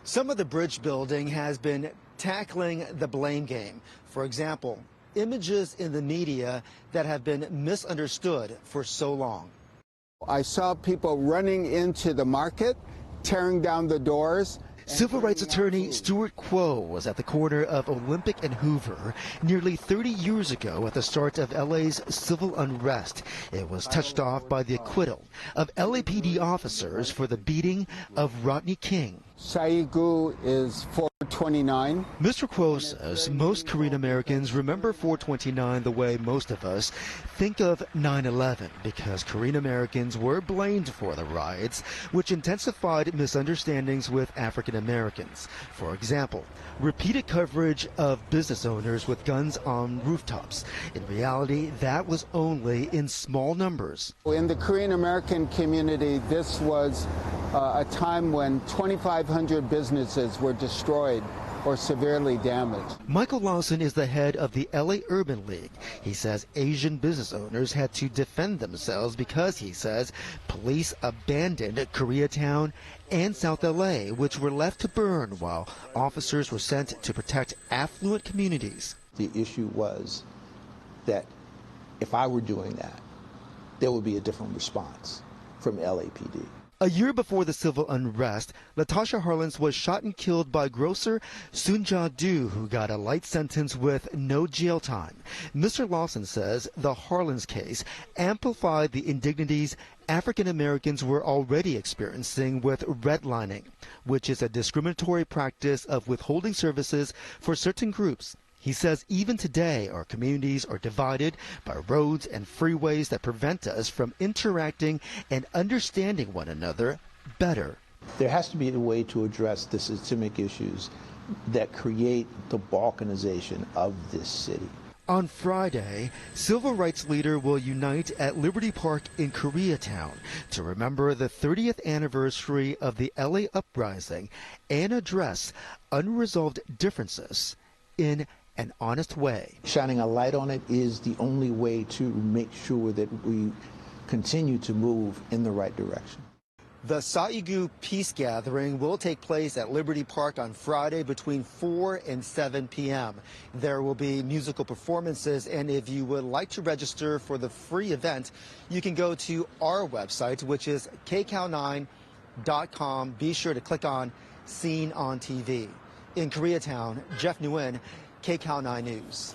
Some of the bridge building has been tackling the blame game. For example, images in the media that have been misunderstood for so long. I saw people running into the market, tearing down the doors. Civil rights attorney Stuart Quo was at the corner of Olympic and Hoover nearly 30 years ago at the start of LA's civil unrest. It was touched off by the acquittal of LAPD officers for the beating of Rodney King. Saigu is 429. Mr. Quo says most Korean Americans remember 429 the way most of us think of 9/11 because Korean Americans were blamed for the riots, which intensified misunderstandings with African Americans. For example, repeated coverage of business owners with guns on rooftops. In reality, that was only in small numbers. In the Korean American community, this was a time when 2,500 businesses were destroyed or severely damaged. Michael Lawson is the head of the LA Urban League. He says Asian business owners had to defend themselves because, he says, police abandoned Koreatown and South LA, which were left to burn while officers were sent to protect affluent communities. The issue was that if I were doing that, there would be a different response from LAPD. A year before the civil unrest, Latasha Harlins was shot and killed by grocer Soon Ja-do, who got a light sentence with no jail time. Mr. Lawson says the Harlins case amplified the indignities African Americans were already experiencing with redlining, which is a discriminatory practice of withholding services for certain groups. He says even today our communities are divided by roads and freeways that prevent us from interacting and understanding one another better. There has to be a way to address the systemic issues that create the balkanization of this city. On Friday, civil rights leaders will unite at Liberty Park in Koreatown to remember the 30th anniversary of the LA uprising and address unresolved differences in an honest way. Shining a light on it is the only way to make sure that we continue to move in the right direction. The Saigu Peace Gathering will take place at Liberty Park on Friday between 4 and 7 p.m. There will be musical performances, and if you would like to register for the free event, you can go to our website, which is kcow9.com. Be sure to click on Seen on TV. In Koreatown, Jeff Nguyen, KCOW 9 News.